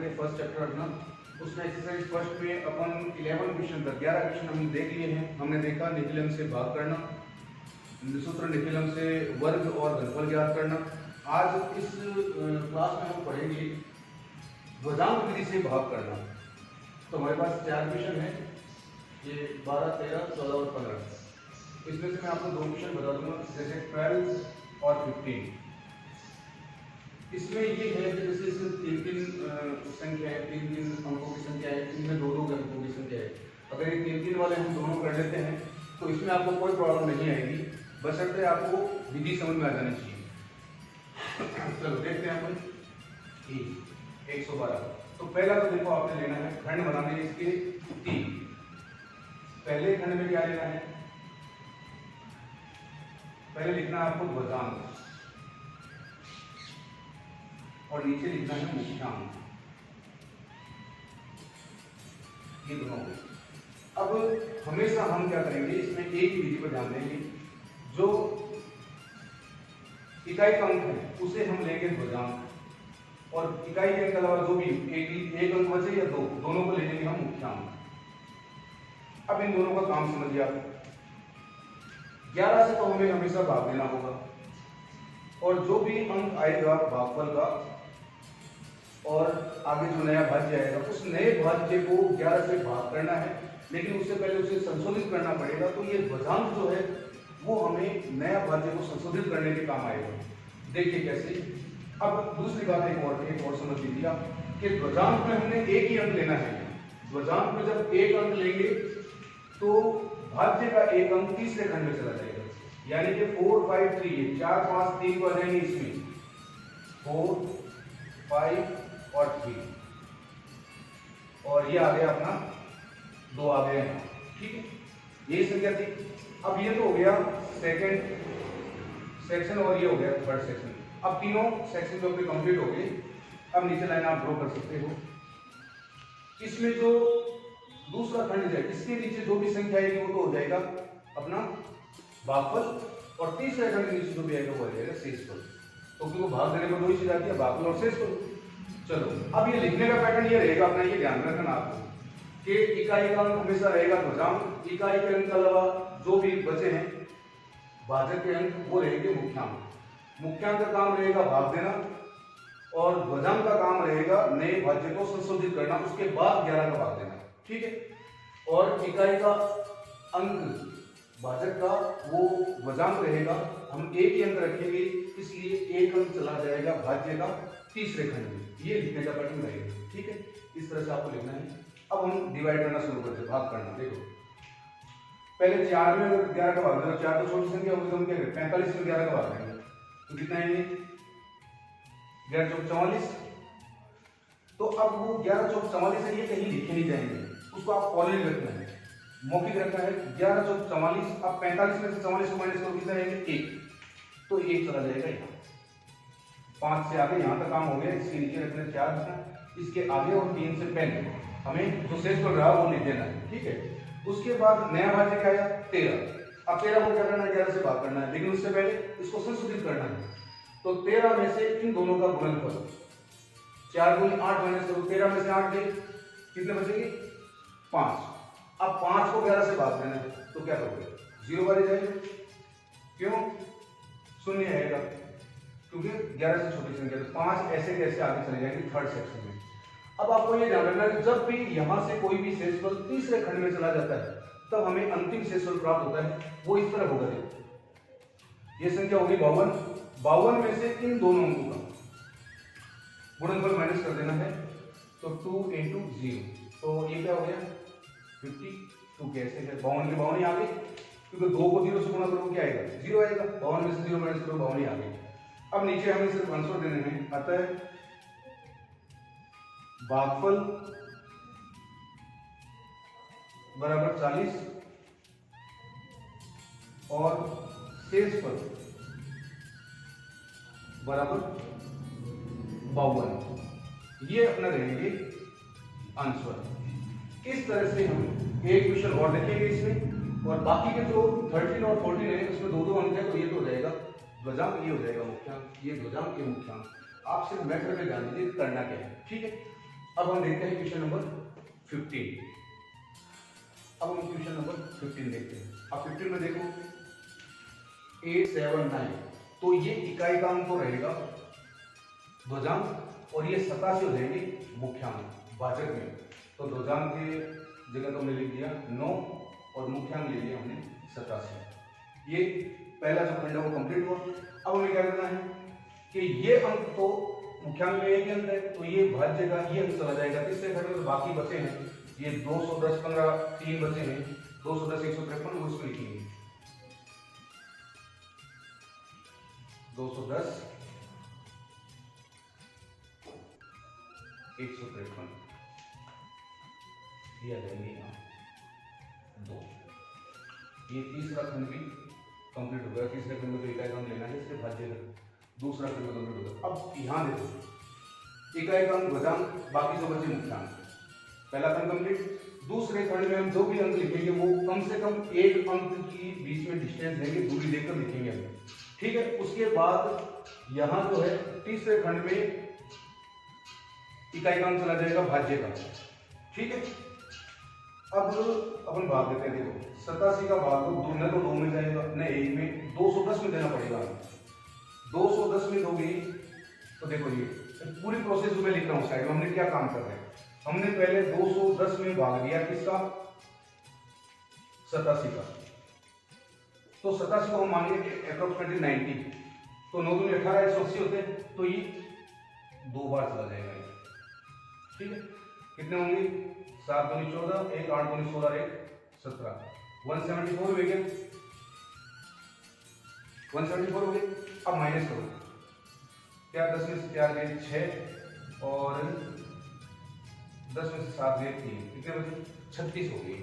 है first chapter अपना। उसमें एक्सरसाइज फर्स्ट में अपन 11 क्वेश्चन तक 11 क्वेश्चन हमने देख लिए हैं। हमने देखा निखिलम से भाग करना, सूत्र निखिलम से वर्ग और घनफल ज्ञात करना। आज इस क्लास में हम पढ़ेंगे ध्वजांक विधि से भाग करना। तो हमारे पास 4 क्वेश्चन है, ये 12, 13, 14 और 15। इसमें से मैं आपको 2 क्वेश्चन बता दूंगा, जैसे 12 और 15। इसमें ये है कि जैसे इसमें 3 संख्या है, 3 अंकों की संख्या है, इनमें 2 अंकों की संख्या है। अगर ये 3 वाले हम दोनों कर लेते हैं तो इसमें आपको कोई प्रॉब्लम नहीं आएगी, बशर्ते आपको विधि समझ में आ जानी चाहिए। चलो देखते हैं अपन 112। तो पहला तो देखो आपने लेना है खंड बनाने इसके 3। पहले खंड में क्या लेना है, पहले लिखना है आपको ध्वजांक और नीचे लिखना है मुख्यांक, ये दोनों। अब हमेशा हम क्या करेंगे, इसमें एक ही विधि पर ध्यान देंगे। जो इकाई का अंक है उसे हम लेंगे ध्वजांक, और इकाई के अंक अलावा जो भी एक अंक बचे या 2, दोनों को ले लेंगे हम मुख्यांक। अब इन दोनों का काम समझिए आप। 11 से तो हमें हमेशा भाग देना होगा, और जो भी अंक आएगा भागफल का और आगे जो नया भाज्य आएगा उस नए भाज्य को 11 से भाग करना है, लेकिन उससे पहले उसे संशोधित करना पड़ेगा। तो ये ध्वजांक जो है वो हमें नया भाज्य को संशोधित करने के काम आएगा। देखिए कैसे। अब दूसरी बात एक और समझ लीजिए कि ध्वजांक में हमने एक ही अंक लेना है। ध्वजांक में जब एक अंक लेंगे तो भाज्य का एक अंक तीसरे खंड में चला जाएगा, यानी कि 4, 5, 3, 4, 5, 3 को आ जाएंगे इसमें 4, 5 और 3, और ये आ गया अपना 2 आ गए हैं। ठीक है, यही संख्या थी। अब ये तो हो गया सेकंड सेक्शन और ये हो गया थर्ड सेक्शन। अब तीनों सेक्शन जो कंप्लीट हो गए। अब नीचे लाइन आप ड्रॉ कर सकते हो। इसमें जो दूसरा खंड है इसके नीचे जो भी संख्या आएगी वो तो हो जाएगा अपना भागफल, और तीसरे खंड के नीचे जो भी आएगा वो आ जाएगा शेषफल। तो क्योंकि भाग देने पर 2 ही चीज आती है, भागफल और शेषफल। चलो अब ये लिखने का पैटर्न ये रहेगा अपना, ये ध्यान रखना आपको कि इकाई का अंक हमेशा रहेगा ध्वजांक, इकाई के अंक के अलावा जो भी बचे हैं भाजक के अंक वो रहेंगे मुख्यांक। मुख्यांक का काम रहेगा भाग देना, और ध्वजांक का काम रहेगा नए भाज्य को संशोधित करना, उसके बाद 11 का भाग देना। ठीक है, और इकाई का अंक भाजक का वो ध्वजांक रहेगा, हम एक ही अंक रखेंगे, इसलिए एक अंक चला जाएगा भाज्य का तीसरे खंड में। ये लिखने का पैटर्न रहेगा। ठीक है, इस तरह से आपको लिखना है। अब हम डिवाइड करना शुरू करते हैं, भाग करना। देखो पहले 4 में 11 का भाग देना, 4 तो छोटी संख्या होगी तो हम क्या करें, 45 में 11 का भाग देंगे तो कितना है ये 11 चौक 44। तो अब वो 11 चौक 44 है, ये कहीं लिखे नहीं जाएंगे, उसको आप कॉलेज रखना है, मौखिक रखना है। 11 चौक 44। अब 45 में से 44 को माइनस करो, कितना रहेगा 1, तो 1 चला जाएगा यहाँ। 5 से आगे यहाँ तक काम हो गया, इसके नीचे रखना 4, इसके आगे और 3 से पहले हमें जो शेष रहा वो लिख देना है। ठीक है, उसके बाद नया भाज्य क्या आया 13। अब 13 को क्या करना है, 11 से भाग करना है, लेकिन उससे पहले इसको संशोधित करना है। तो 13 में से इन दोनों का गुणनफल 4 गुनी 8 माइनस करो, 13 में से 8 गए, कितने बचेंगे 5। अब 5 को 11 से भाग देना है, तो क्या करोगे 0 वाले जाएगा, क्यों 0 आएगा, क्योंकि 11 से छोटी संख्या। तो 5 ऐसे कैसे आगे चले जाएंगे थर्ड सेक्शन में। अब आपको ये ध्यान रखना है जब भी यहां से कोई भी शेषफल तीसरे खंड में चला जाता है तब हमें अंतिम शेषफल प्राप्त होता है, वो इस तरह होगा। ये संख्या होगी 52। 52 में से इन दोनों अंकों का गुणनफल माइनस कर देना है, तो 2 × 0, तो ये क्या हो गया 52। कैसे है 52 के 52 ही आ गए, क्योंकि 2 को 0 से गुणा करो क्या आएगा 0 आएगा। 52 में से 0 माइनस करो 52 ही आ गए। अब नीचे हमें सिर्फ आंसर देने हैं, अतः भागफल बराबर 40 और शेषफल बराबर 52, ये अपना रहेंगे आंसर। इस तरह से हम एक क्वेश्चन और देखेंगे इसमें, और बाकी के जो 13 और 14 है उसमें 2-2 अंक है, तो ये तो हो जाएगा ध्वजांक, ये हो जाएगा मुख्यांक, ये ध्वजांक, ये मुख्यांक। आप सिर्फ मैथड में ध्यान दीजिए करना क्या है। ठीक है, अब हम देखते हैं क्वेश्चन नंबर 15। अब हम क्वेश्चन नंबर 15 देखते हैं। अब 15 में देखो 8, 7, 9, तो ये इकाई का अंक तो रहेगा ध्वजांक और ये 87 हो जाएंगे मुख्यांक भाजक में। तो ध्वजांक के जगह तो हमने लिख दिया 9 और मुख्यांक ले लिया हमने 87। ये पहला जो खंड है वो कंप्लीट हुआ। अब हमें क्या करना है कि ये अंक तो मुख्यांक में एक अंक है, तो ये भाज्य का ये अंक चला जाएगा तीसरे खंड में। बाकी बचे हैं ये 210, 15, 3 बचे हैं 210, 153, वो इसमें लिखेंगे 210, 153 ये आ जाएंगे यहाँ 2। ये तीसरा खंड भी कंप्लीट हो गया। तीसरे खंड में तो इकाई का अंक लेना है, इससे भाज्य का दूसरा खंड कंप्लीट होगा। अब यहाँ देखो इकाई का अंक ध्वजांक, बाकी जो बचे मुख्यांक। पहला खंड कंप्लीट। दूसरे खंड में हम जो भी अंक लिखेंगे वो कम से कम एक अंक की बीच में डिस्टेंस देंगे, दूरी देकर लिखेंगे हम, ठीक है। उसके बाद यहाँ जो है तीसरे खंड में इकाई का अंक चला जाएगा भाज्य का, ठीक है। अब अपन भाग देते हैं। देखो 87 का भाग न तो 2 में जाएगा न 1 में, 210 में देना पड़ेगा। 210 में दोगे तो देखो ये पूरी प्रोसेस में लिख रहा हूँ साइड में। हमने क्या काम कर रहे हैं, हमने पहले 210 में भाग दिया किसका, 87 का। तो 87 को हम मानिए अप्रोक्सीमेटली 90, तो 9 दूनी 18, 180 होते हैं, तो ये 2 बार चला जाएगा, ठीक है। कितने होंगे 7 दूनी 14, 1 8 दूनी 16, 1 17, 174 हो गया, 174 हो गए। अब माइनस करो, क्या 10 में से 4 गए 6 और 10 में से 7 गए 3, कितने बचे 36 हो गए,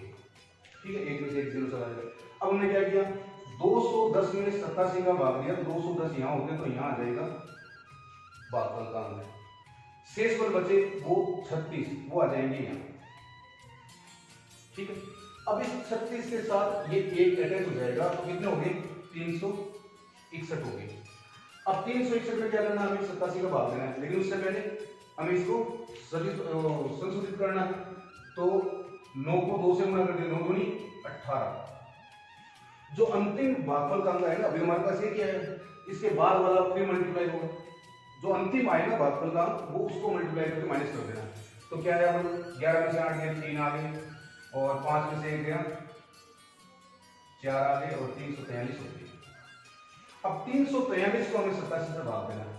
ठीक है। 1 में से 1 0 चला जाएगा। अब हमने क्या किया 210 में 87 का भाग दिया, तो 210 यहाँ होते तो यहाँ आ जाएगा भागफल का अंक। शेष पर बचे वो 36, वो आ जाएंगे यहाँ, ठीक है। अब इस 36 के साथ ये एक अटैच हो जाएगा, तो कितने हो गए 361 हो गए। अब 361 में क्या करना है, हमें 87 का भाग देना है, लेकिन उससे पहले हमें इसको संशोधित करना है। तो 9 को 2 से गुणा कर दिया, 9 दूनी 18। जो अंतिम भागफल का अंक है ना, अभी हमारे पास ये क्या है, इसके बाद वाला फिर मल्टीप्लाई होगा। जो अंतिम आएगा भागफल का अंक वो उसको मल्टीप्लाई करके माइनस कर देना। तो क्या है, 11 में से 8 गए 3 आ गए, और 5 में से 1 गया 4 आ गए, और 343 हो गए। अब 343 को हमें 87 से भाग देना है,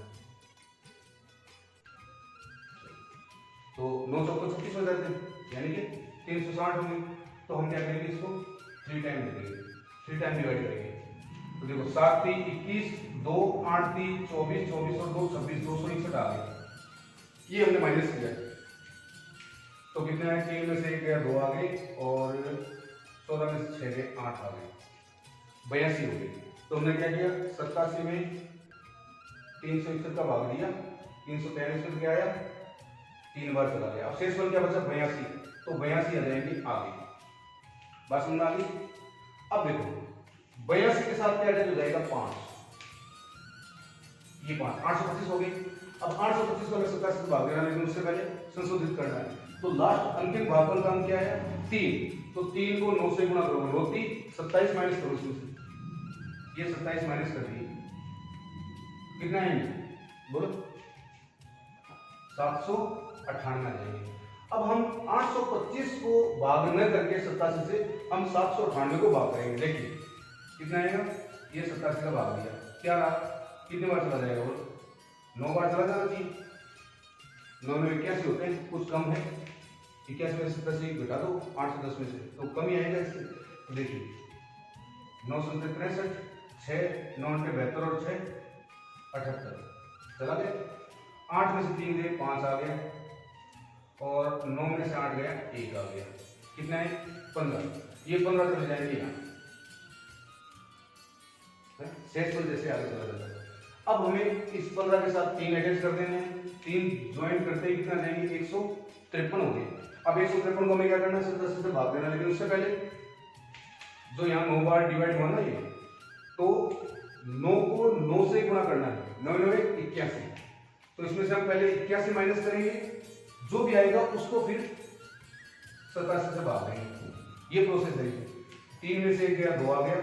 तो 9 चौको 36 हो जाते हैं, यानी कि 360 होंगे। तो हम क्या करेंगे, इसको 3 टाइम लिखेंगे, 3 टाइम डिवाइड करेंगे। तो देखो 7 3 21, 2 8 3 24, 24 और 2 26, 261 आ गए। ये हमने माइनस किया, तो कितने आए, 3 में से 1 गया 2 आ गए, और 14 में से 6 गए 8 आ गए, 82 हो गए। तो हमने क्या किया 87 में 361 का भाग दिया, 343 में क्या आया 3 बार चला गया। अब शेष क्या बचा 82, तो 82 आ जाएंगे आगे। बात समझ आ गई। अब देखो 82 के साथ क्या अटैच हो जाएगा 5, ये 5 825 हो गई। अब 825 को हमें 87 से भाग देना, लेकिन उससे पहले संशोधित करना है। तो लास्ट अंतिम भागफल का अंक क्या है 3, तो 3 को 9 से गुणा करोगे 9 3 27 माइनस करो इसमें से, ये 27 माइनस कर दिए, कितना है बोलो 798 आ जाएंगे। अब हम 825 को भाग न करके 87 से हम 798 को भाग करेंगे। देखिए कितना आएगा, ये 87 का भाग दिया, क्या रहा, कितने बार चला जाएगा बोलो 9 बार चला जाना चाहिए। 9 में 81 होते हैं, कुछ कम है, 81 में से 87 घटा दो 810 में से, तो कम ही आएगा इससे। तो देखिए 9 से 63, 6 9 पे 72 और 6 78 चला गया। 8 में से 3 गए 5 आ गया, और 9 में से 8 गया 1 आ गया, कितना है 15। ये 15 चले जाएंगे यहाँ, शेष पर जैसे आगे चला जाता है। अब हमें इस 15 के साथ 3 अटैच कर देने हैं, 3 ज्वाइन करते ही कितना जाएंगे 153 हो गए। अब 153 को हमें क्या करना है 87 से भाग देना, लेकिन उससे पहले जो यहाँ 9 बार डिवाइड हुआ ना ये, तो 9 को 9 से गुणा करना है, 9 9 81, तो इसमें से हम पहले 81 माइनस करेंगे, जो भी आएगा उसको फिर 87 से भाग देंगे। ये प्रोसेस है। 3 में से 1 गया 2 आ गया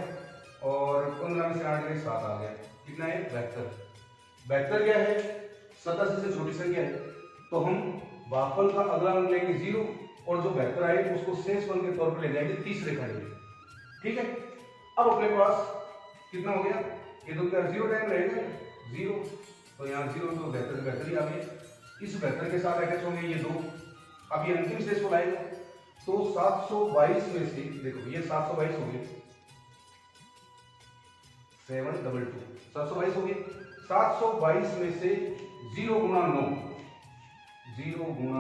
और 15 में से 8 गया 7 आ गया। कितना है 72। 72 क्या है 87 से छोटी संख्या है, तो हम भागफल का अगला अंक लेंगे 0 और जो 72 आए उसको शेषफल के तौर पर ले जाएंगे तीसरे खंड में। ठीक है, अब अपने पास कितना हो गया, ये तो क्या 0 टाइम रहेगा 0, तो यहाँ 0 तो 72 ही आ गया। इस 72 के साथ अटैच होंगे ये 2। अब ये अंतिम शेषफल आएगा, तो 722 में से देखो ये 722 हो गए 722 722 हो गए। 722 में से 0 गुणा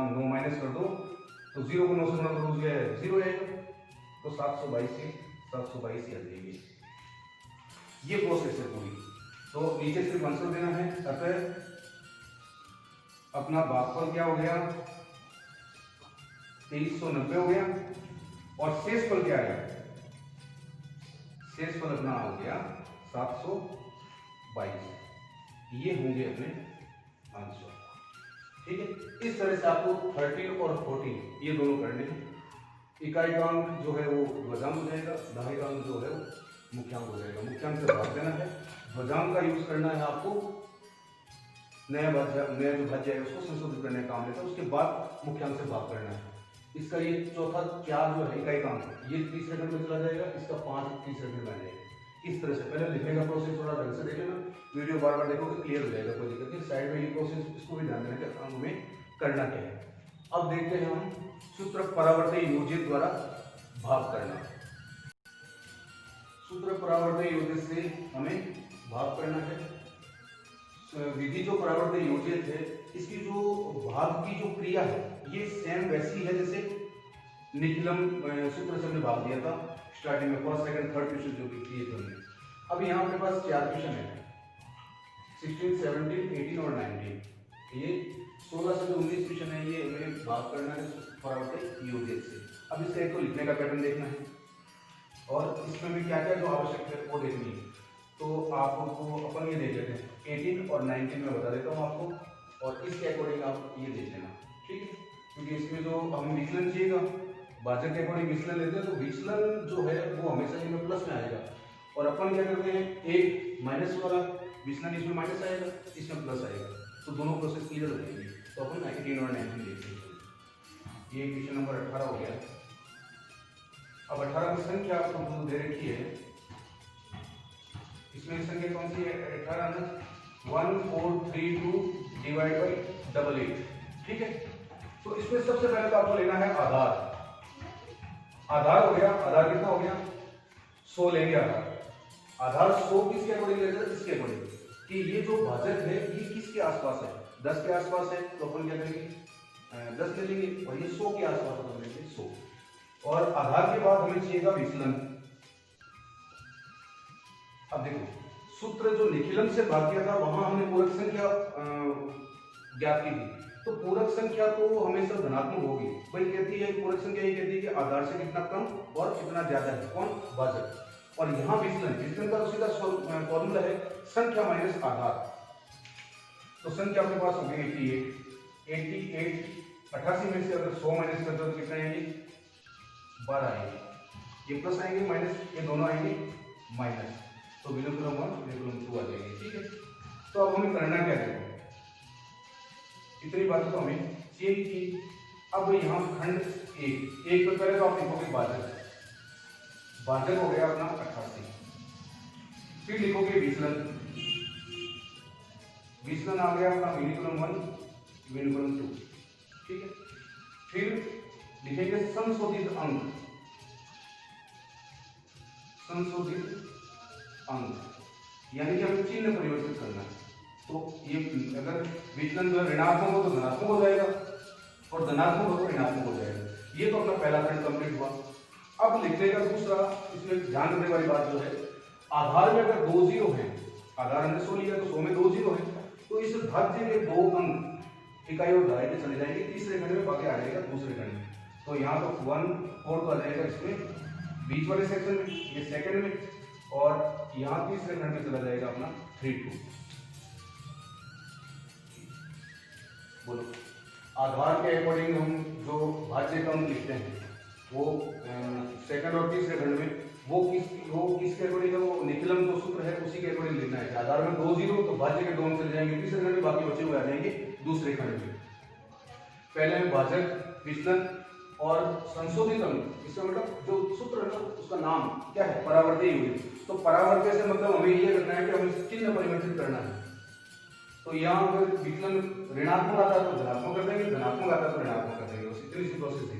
9 माइनस कर दो, तो 0 को 9 से गुणा करो 0 आएगा, तो 722 से 722 ही आ जाएगी। ये प्रोसेस है पूरी। तो नीचे सिर्फ आंसर देना है। अतः अपना भागफल क्या हो गया 2390 हो गया और शेषफल क्या आया, शेषफल अपना हो गया 722। ये होंगे अपने आंसर। ठीक है, इस तरह से आपको 13 और 14 ये दोनों करने हैं। इकाई का अंक जो है वो ध्वजांक हो जाएगा, दहाई का अंक जो है वो मुख्यांक हो जाएगा। मुख्यांक से भाग देना है, ध्वजांक का यूज करना है आपको, नया जो भाज्य है उसको संशोधित करने का काम लेता है, उसके बाद मुख्यांक से भाग करना है। इसका ये चौथा 4 जो है इकाई का अंक ये तीसरे खंड में चला जाएगा, इसका 5 तीसरे खंड में आ जाएगा। इस तरह से पहले लिखने का प्रोसेस थोड़ा ढंग से देख लेना, वीडियो बार बार देखोगे क्लियर हो जाएगा, कोई दिक्कत नहीं। साइड में ये प्रोसेस इसको भी ध्यान देना कि अंक में करना क्या है। अब देखते हैं हम सूत्र परावर्तय योजित द्वारा भाग करना। सूत्र परावर्तय योजित से हमें भाग करना है। विधि जो परावर्तय योजित है इसकी जो भाग की जो क्रिया है ये सेम वैसी है जैसे निखिलम सूत्र से हमने भाग दिया था स्टार्टिंग में, फर्स्ट सेकंड थर्ड क्वेश्चन जो भी किए थे हमने। अब यहाँ अपने पास 4 क्वेश्चन है 16, 17, 18 और 19। ये 16 से जो 19 क्वेश्चन है ये हमें भाग करना है परावर्तय योजित से। अब इसका एक तो लिखने का पैटर्न देखना है और इसमें भी क्या क्या जो आवश्यक है वो देखनी है। तो आपको अपन ये देख लेते हैं 18 और 19 में बता देता हूँ आपको, और इसके अकॉर्डिंग आप ये देख लेना। ठीक है, क्योंकि इसमें जो हमें विचलन चाहिएगा भाजक के अकॉर्डिंग विचलन लेते हैं, तो विचलन जो है वो हमेशा इसमें प्लस में आएगा, और अपन क्या करते हैं एक माइनस वाला विचलन इसमें माइनस आएगा इसमें प्लस आएगा, तो दोनों प्रोसेस क्लियर हो जाएंगे। तो अपन 18 और 19 देखते हैं। ये क्वेश्चन नंबर 18 हो गया। अब 18 की संख्या आपको दे रखी है, इसमें संख्या कौन सी है 18 में 1432 डिवाइड बाई 88। ठीक है, तो इसमें सबसे पहले तो आपको लेना है आधार। आधार हो गया, आधार कितना हो गया 100 लेंगे। आधार 100 किसके अकॉर्डिंग लेते हैं, इसके अकॉर्डिंग कि ये जो भाजक है ये किसके आसपास है 10 के आसपास है, तो अपन क्या करेंगे 10 ले लेंगे, और ये 100 के आसपास है तो लेंगे 100। और आधार के बाद हमें चाहिएगा विचलन। अब देखो सूत्र जो निखिलम से भाग किया था वहां हमने पूरक संख्या ज्ञात की थी, तो पूरक संख्या तो हमेशा धनात्मक होगी। भाई कहती है पूरक संख्या ये कहती है कि आधार से कितना कम और कितना ज्यादा है कौन भाजक। और यहाँ विचलन का तो सीधा फॉर्मूला है संख्या माइनस आधार। तो संख्या अपने पास हो गई 88। 88 में से अगर 100 माइनस करते हो तो कितना आएंगे 12 आएंगे, ये प्लस आएंगे माइनस ये दोनों आएंगे माइनस, तो विलोम 1 विलोम 2 आ जाएंगे। ठीक है, तो अब हमें करना क्या है, इतनी बात तो हमें चाहिए कि अब यहाँ खंड एक तो पहले तो आप लिखोगे भाजक, भाजक हो गया अपना 88, फिर लिखोगे विचलन, विचलन आ गया अपना विनिकुलम 1 विनिकुलम 2। ठीक है, फिर लिखेंगे संशोधित अंक, संशोधित अंक यानी कि हमें चिन्ह परिवर्तित करना है। तो ये अगर विचलन जो ऋणात्मक हो तो धनात्मक हो जाएगा और धनात्मक हो तो ऋणात्मक हो जाएगा। ये तो अपना पहला खंड कंप्लीट हुआ। अब लिखने का दूसरा, इसमें ध्यान रखने वाली बात जो है आधार में अगर 2 जीरो है, आधार हमने 100 लिया तो 100 में 2 जीरो है, तो इस भाज्य के 2 अंक इकाई और दहाई के चले जाएंगे तीसरे खंड में, बाकी आ जाएगा दूसरे खंड में। तो यहाँ तो 1 4 तो आ जाएगा इसमें बीच वाले सेक्शन में, ये सेकंड में, और यहाँ तीसरे खंड में चला जाएगा अपना 3 2। बोलो आधार के अकॉर्डिंग हम जो भाज्य क्रम लिखते हैं वो सेकंड और तीसरे खंड में वो किसके अकॉर्डिंग है, वो निखिलम जो सूत्र है उसी के अकॉर्डिंग लिखना है। आधार में 2 0 तो भाज्य के 2 चले जाएंगे तीसरे खंड में, बाकी बचे हुए आ जाएंगे दूसरे खंड में। पहले में भाजक, विचलन और संशोधित अंक, इसका मतलब जो सूत्र है ना उसका नाम क्या है, परावर्ती यूनिट। तो परावर्त्य से मतलब हमें ये करना है कि हमें चिन्ह परिवर्तित करना है। तो यहाँ अगर विचलन ऋणात्मक आता है तो धनात्मक कर देंगे, धनात्मक आता है तो ऋणात्मक कर देंगे, उसी इतनी सी प्रोसेस है।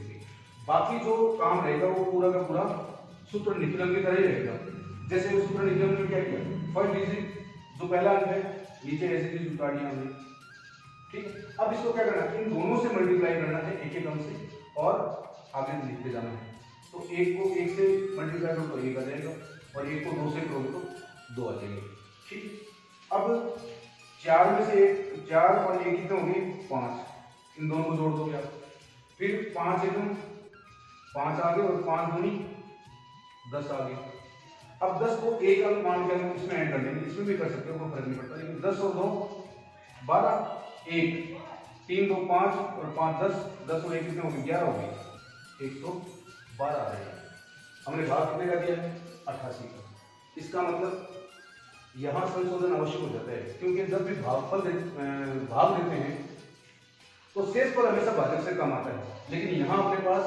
बाकी जो काम रहेगा वो पूरा का पूरा सूत्र निखिलम की तरह ही रहेगा। जैसे उस सूत्र निखिलम में क्या किया, फर्स्ट डिजिट जो पहला अंक है नीचे ऐसे चीज उतार दिया हमने, ठीक है। अब इसको क्या करना है, इन दोनों से मल्टीप्लाई करना है एक एक अंक से और आगे लिखते जाना है। तो एक को एक से मल्टीप्लाई करो तो 1 आ जाएगा और एक को 2 से करो तो 2 आ जाएगा, ठीक। अब 4 में से 4 और 1 कितने हो गए 5, इन दोनों को जोड़ दोगे आप, फिर 5 एकम 5 आ गए और 5 दूनी 10 आ गए। अब 10 को एक अंक मान के हम इसमें ऐड कर देंगे, इसमें भी कर सकते हो, कोई फर्क नहीं पड़ता। लेकिन 10 और 2 12, 1 3 2 5 और 5 10, 10 और 1 कितने हो गए 11 हो गए, 112 आ जाएगा। हमने भाग कितने का दिया है 88 का। इसका मतलब यहाँ संशोधन आवश्यक हो जाता है, क्योंकि जब भी भाग देते हैं तो शेषफल हमेशा भाजक से कम आता है, लेकिन यहाँ अपने पास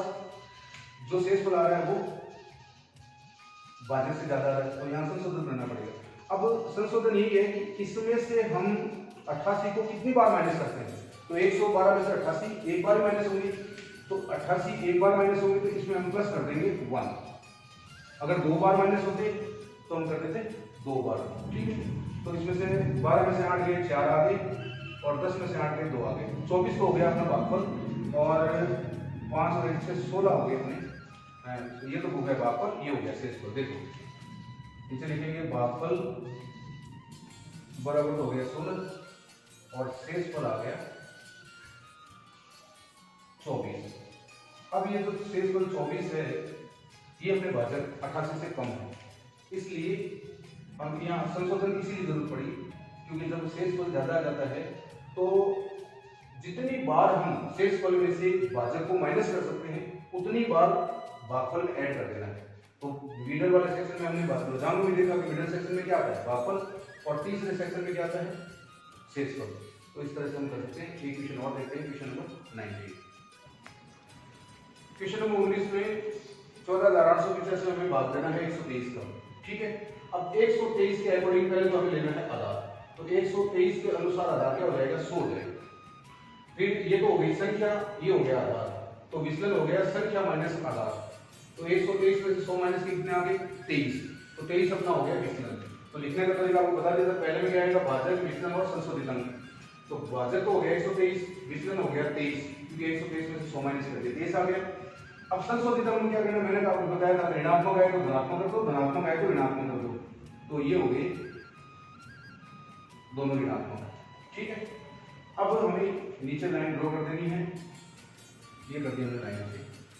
जो शेषफल आ रहा है वो भाजक से ज्यादा आ रहा है, तो यहाँ संशोधन करना पड़ेगा। अब संशोधन यही है कि इसमें से हम 88 को कितनी बार माइनस करते हैं, तो 112 में से 88 एक बार माइनस होंगी, तो 88 एक बार माइनस होंगी, तो इसमें हम प्लस कर देंगे 1। अगर 2 बार माइनस होते तो हम करते थे 2 बार, ठीक है। तो इसमें से 12 में से 8 गए 4 आ गए और 10 में से 8 गए 2 आ गए, 24 तो हो गया अपना भागफल, और 5 और 1 से 16 हो गए अपने। तो ये तो हो गया भागफल, ये हो गया शेषफल। देखो नीचे लिखेंगे भागफल बराबर हो गया 16 और शेषफल आ गया 24। अब ये जो शेषफल 24 है ये अपने भाजक 88 से कम है, इसलिए हम यहाँ संशोधन इसीलिए जरूरत पड़ी, क्योंकि जब शेषफल ज्यादा आ जाता है तो जितनी बार हम शेषफल में से भाजक को माइनस कर सकते हैं उतनी बार भागफल में ऐड कर देना है। तो मिडल वाले सेक्शन में हमने रोजाना में देखा कि मिडल सेक्शन में क्या आता है भागफल और तीसरे सेक्शन में क्या आता है शेषफल। तो इस तरह से हम कर सकते हैं। एक क्वेश्चन और देखते हैं, क्वेश्चन नंबर 19। क्वेश्चन नंबर 19 में 14,885 हमें भाग देना है 123 का, ठीक है। अब 123 के अकॉर्डिंग पहले तो हमें लेना है आधार, तो 123 के अनुसार आधार क्या हो जाएगा 100 हो जाएगा। फिर ये तो हो गई संख्या, ये हो गया आधार, तो विचलन हो गया संख्या माइनस आधार। तो 123 में से 100 माइनस के कितने आ गए 23, तो 23 अपना हो गया विचलन। तो लिखने का तरीका आपको बता दिया था, पहले में क्या आएगा भाजक, विचलन और संशोधित अंक। तो भाजक तो हो गया 123, विचलन हो गया 23, क्योंकि 123 में से 100 माइनस कर दिया 23 आ गया। अब संशोधित अंक क्या करना, मैंने आपको बताया था ऋणात्मक आए तो धनात्मक कर दो, धनात्मक आए तो ऋणात्मक कर दो, तो ये हो गए दोनों ऋणात्मक, ठीक है। अब हमें नीचे लाइन ड्रॉ कर देनी है, ये कर दी हमने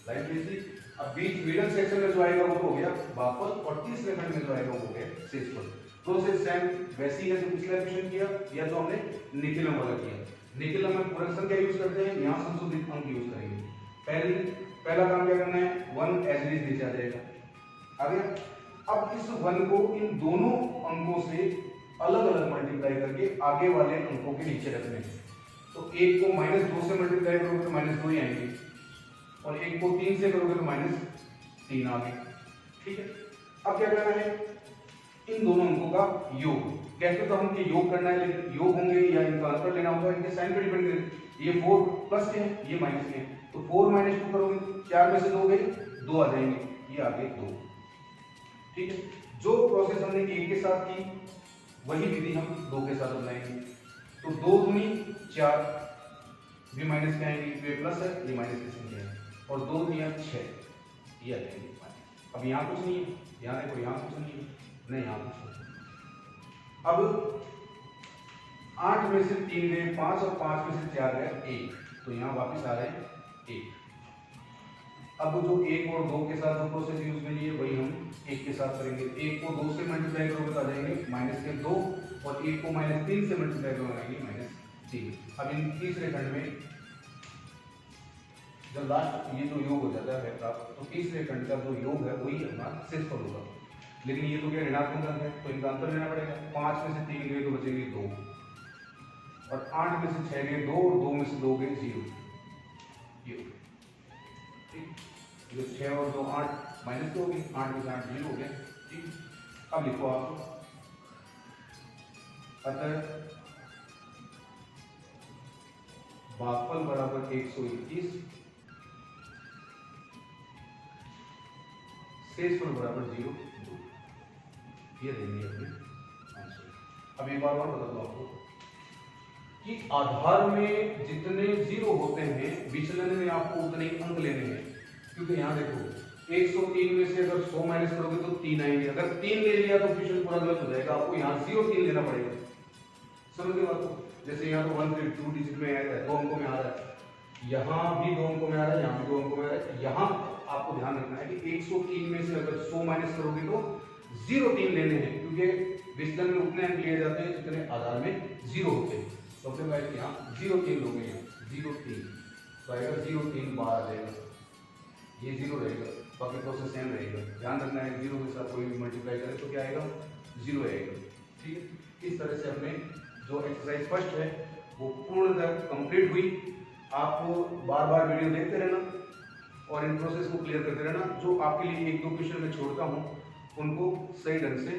लाइन भेजी। अब बीच मिडल सेक्शन में जो आएगा वो हो गया भागफल और तीसरे खंड में जो आएगा वो हो गया शेषफल। प्रोसेस सेम वैसी है जो पिछला क्वेश्चन किया या जो हमने निखिलम वाला किया। निखिलम में पूरक संख्या यूज करते हैं, यहाँ संशोधित अंक यूज करेंगे। पहला काम क्या करना है 1 एज इट इज नीचे आ जाएगा, आ गया। अब इस 1 को इन दोनों अंकों से अलग अलग मल्टीप्लाई करके आगे वाले अंकों के नीचे रखने हैं। तो एक को -2 से मल्टीप्लाई करोगे तो -2 ही आएंगे, और एक को 3 से करोगे तो -3 आ गए, ठीक है। अब क्या करना है इन दोनों अंकों का योग। कहते तो हम कि योग करना है, लेकिन योग होंगे या इनका अंतर लेना होगा, इनके साइन पर डिपेंड करेगा। ये 4 प्लस के हैं, ये माइनस के हैं, तो 4 - 2 करोगे 4 में से 2 गए 2 आ जाएंगे, ये आ गए 2, ठीक है। जो प्रोसेस हमने 1 के साथ की वही विधि हम 2 के साथ अपनाएंगे। तो 2 दूनी 4, भी माइनस के आएंगे, ये प्लस है ये माइनस की संख्या है, और 2 दिया 6, ये आ जाएंगे। अब यहाँ कुछ नहीं है, यहाँ देखो यहाँ कुछ नहीं है, नहीं यहाँ कुछ नहीं। अब 8 में से 3 गए 5 और 5 में से 4 गया 1, तो यहाँ वापस आ रहे हैं 1। अब जो 1 और 2 के साथ जो प्रोसेस यूज में लिए वही हम 1 के साथ करेंगे। 1 को 2 से मल्टीप्लाई करोगे तो आ जाएंगे -2, और 1 को -3 से मल्टीप्लाई करोगे -3। अब इन तीसरे खंड में जब लास्ट ये जो योग हो जाता है प्राप्त, तो तीसरे खंड का जो योग है वही हमारा शेषफल होगा। लेकिन ये तो क्या ऋणात्मक अंक है, तो इनका अंतर लेना पड़ेगा। 5 में से 3 गए तो बचेंगे 2, और 8 में से 6 गए 2, और 2 में से 2 गए 0। ये ठीक, जो 6 और 2 8 -2 हो गई, 8 में से 8 0 हो गया। ठीक, अब लिखो आप, अतः भागफल बराबर 121, शेषफल बराबर 0, 2। ये रहेंगे अपने आंसर। अब एक बार और बता दो आपको कि आधार में जितने 0 होते हैं विचलन में आपको उतने ही अंक लेने हैं। क्योंकि यहाँ देखो 103 में से अगर 100 माइनस करोगे तो 3 आएंगे। अगर 3 ले लिया तो क्वेश्चन पूरा गलत हो जाएगा, आपको यहाँ 0 3 लेना पड़ेगा। समझ गए बात को? जैसे यहाँ तो 1 2 डिजिट में है, 2 अंकों में आ रहा है, यहाँ भी 2 अंकों में आ रहा है, यहाँ भी 2 अंकों में आ रहा है। यहाँ आपको ध्यान रखना है कि 103 में से अगर 100 माइनस करोगे तो 0 3 लेने हैं, क्योंकि विचलन में उतने अंक लिए जाते हैं जितने आधार में 0 होते हैं। तो अपने भाई यहाँ 0 3 लोगे, यहाँ 0 3 तो आएगा 0 3 12 आ जाएगा, ये 0 रहेगा, बाकी प्रोसेस सेम रहेगा। ध्यान रखना है 0 के साथ कोई भी मल्टीप्लाई करे तो क्या आएगा, 0 आएगा। ठीक है, इस तरह से हमने जो एक्सरसाइज फर्स्ट है वो पूर्णतः कंप्लीट हुई। आप बार बार वीडियो देखते रहना और इन प्रोसेस को क्लियर करते रहना। जो आपके लिए 1-2 क्वेश्चन मैं छोड़ता हूँ उनको सही ढंग से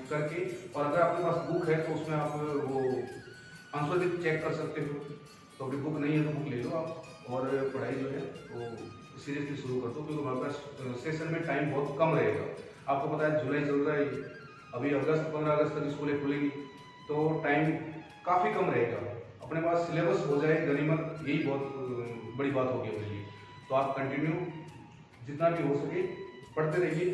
करके, और अगर आपके पास बुक है तो उसमें आप वो आंसर भी चेक कर सकते हो। तो अभी बुक नहीं है तो बुक ले लो आप, और पढ़ाई जो है वो सीरियसली शुरू कर दो, क्योंकि हमारे पास सेशन में टाइम बहुत कम रहेगा। आपको पता है जुलाई चल रहा है, अभी अगस्त 15 अगस्त तक स्कूलें खुलेंगी, तो टाइम काफ़ी कम रहेगा। अपने पास सिलेबस हो जाए गनीमत, यही बहुत बड़ी बात होगी अपने लिए। तो आप कंटिन्यू जितना भी हो सके पढ़ते रहिए,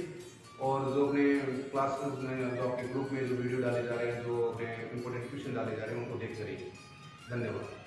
और जो अपने क्लासेस में जो आपके ग्रुप में जो वीडियो डाले जा रहे हैं, जो अपने इंपॉर्टेंट क्वेश्चन डाले जा रहे हैं उनको देखते रहिए। धन्यवाद।